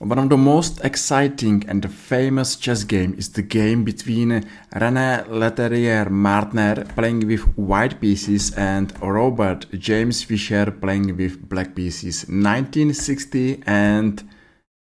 One of the most exciting and famous chess game is the game between René Letelier Martner playing with white pieces and Robert James Fischer playing with black pieces 1960, and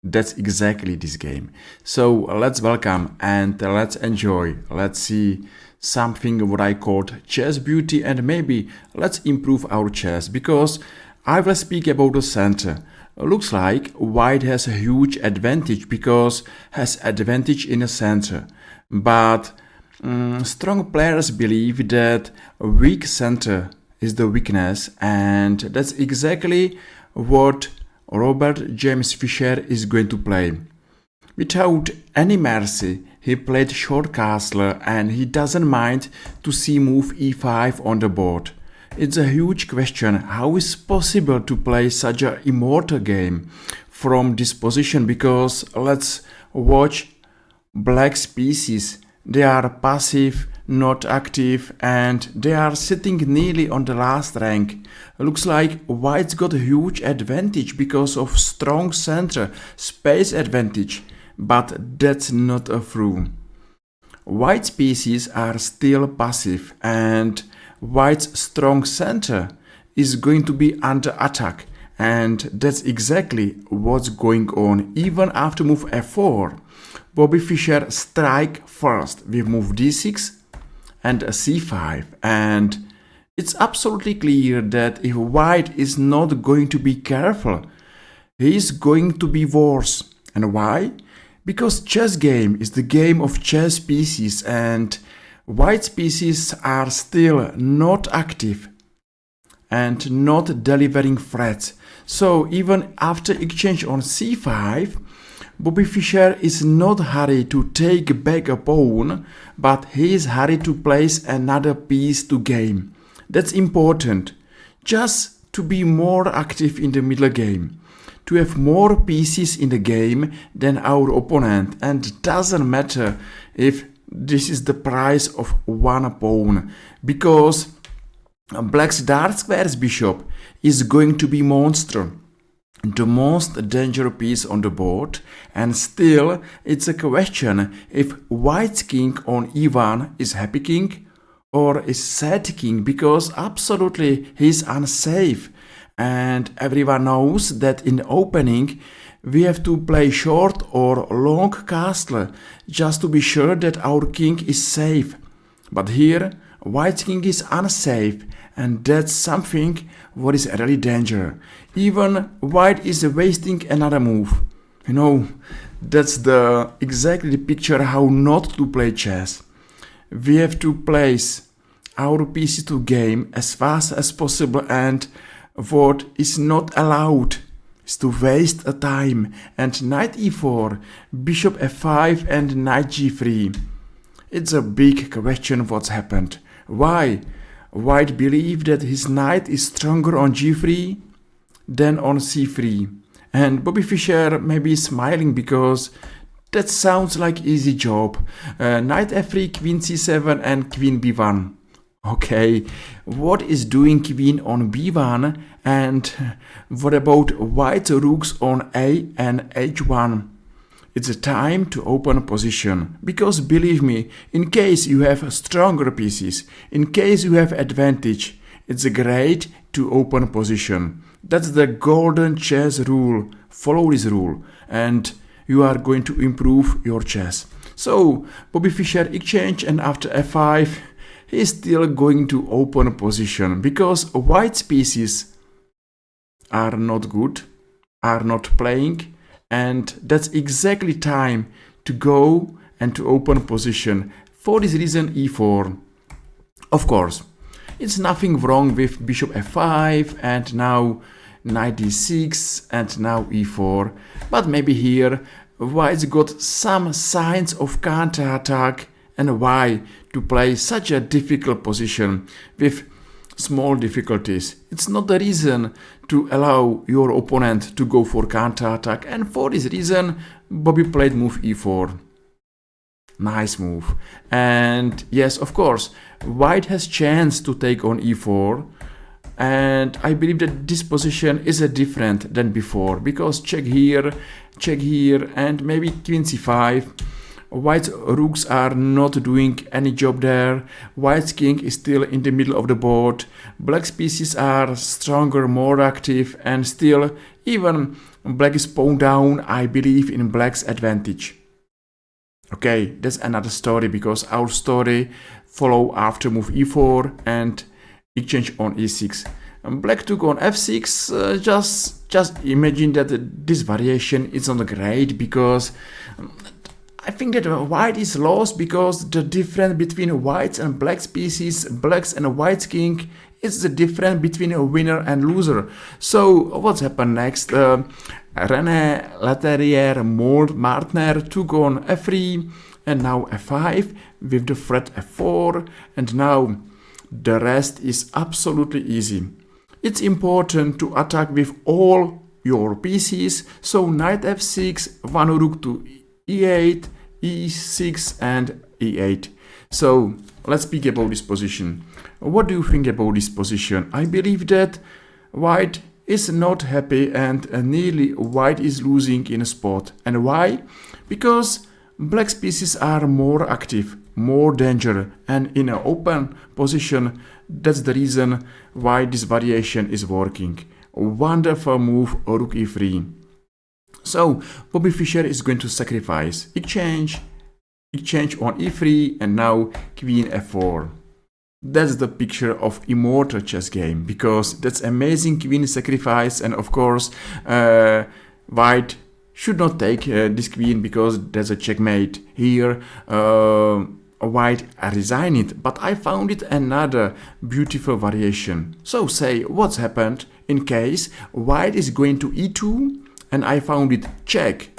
that's exactly this game. So let's welcome and let's enjoy. Let's see something what I called chess beauty, and maybe let's improve our chess, because I will speak about the center. Looks like white has a huge advantage because has advantage in the center, but strong players believe that weak center is the weakness, and that's exactly what Robert James Fischer is going to play. Without any mercy, he played short castle, and he doesn't mind to see move e5 on the board. It's a huge question how is possible to play such an immortal game from this position, because let's watch black's pieces. They are passive, not active, and they are sitting nearly on the last rank. Looks like white's got a huge advantage because of strong center, space advantage, but that's not true. White's pieces are still passive, and white's strong center is going to be under attack, and that's exactly what's going on. Even after move f4, Bobby Fischer strike first with move d6 and a c5, and it's absolutely clear that if white is not going to be careful, he is going to be worse. And why? Because chess game is the game of chess pieces, and white's pieces are still not active and not delivering threats. So even after exchange on c5, Bobby Fischer is not hurried to take back a pawn, but he is hurried to place another piece to game. That's important, just to be more active in the middle game, to have more pieces in the game than our opponent, and it doesn't matter if this is the price of one pawn, because black's dark squares bishop is going to be monster, the most dangerous piece on the board, and still it's a question if white's king on e1 is happy king or is sad king, because absolutely he's unsafe, and everyone knows that in the opening we have to play short or long castle just to be sure that our king is safe. But here white's king is unsafe, and that's something what is really dangerous. Even white is wasting another move. You know, that's exactly the picture how not to play chess. We have to place our pieces to game as fast as possible, and what is not allowed is to waste a time, and knight e4, bishop f5 and knight g3. It's a big question what's happened. Why? White believe that his knight is stronger on g3 than on c3, and Bobby Fischer may be smiling because that sounds like easy job. Knight f3, queen c7 and queen b1. Okay, what is doing queen on b1, and what about white rooks on a and h1? It's a time to open position, because believe me, in case you have stronger pieces, in case you have advantage, it's great to open position. That's the golden chess rule. Follow this rule and you are going to improve your chess. So Bobby Fischer exchange, and after f5 he is still going to open position, because white's pieces are not good, are not playing, and that's exactly time to go and to open position. For this reason e4. Of course, it's nothing wrong with bishop f5 and now knight d6 and now e4, but maybe here white's got some signs of counter-attack, and why to play such a difficult position with small difficulties. It's not the reason to allow your opponent to go for counter-attack, and for this reason Bobby played move e4. Nice move. And yes, of course, white has chance to take on e4, and I believe that this position is different than before, because check here, check here, and maybe queen c5. White's rooks are not doing any job there. White's king is still in the middle of the board. Black's pieces are stronger, more active, and still, even black is pawn down, I believe in black's advantage. Okay, that's another story, because our story follow after move e4 and exchange on e6. Black took on f6. Just imagine that this variation is not great, because I think that white is lost, because the difference between white's and black's pieces, black's and white's king, is the difference between a winner and loser. So what's happened next? René Letelier Martner took on f3 and now f5 with the threat f4, and now the rest is absolutely easy. It's important to attack with all your pieces, so knight f6, one rook to e8, e6 and e8. So let's speak about this position. What do you think about this position? I believe that white is not happy, and nearly white is losing in a spot. And why? Because black's pieces are more active, more danger, and in an open position. That's the reason why this variation is working. Wonderful move, rook e3. So Bobby Fischer is going to sacrifice. Exchange on e3, and now queen f4. That's the picture of Immortal chess game, because that's amazing queen sacrifice, and of course white should not take this queen, because there's a checkmate here. White resigned it, but I found it another beautiful variation. So say what's happened in case white is going to e2, and I found it check,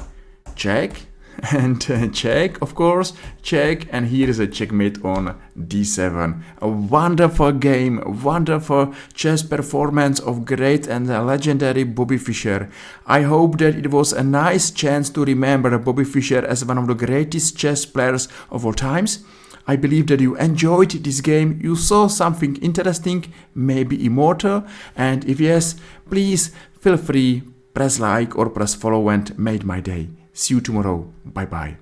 and check, of course, check, and here is a checkmate on d7. A wonderful game, wonderful chess performance of great and legendary Bobby Fischer. I hope that it was a nice chance to remember Bobby Fischer as one of the greatest chess players of all times. I believe that you enjoyed this game, you saw something interesting, maybe Immortal, and if yes, please feel free, press like or press follow and made my day. See you tomorrow. Bye bye.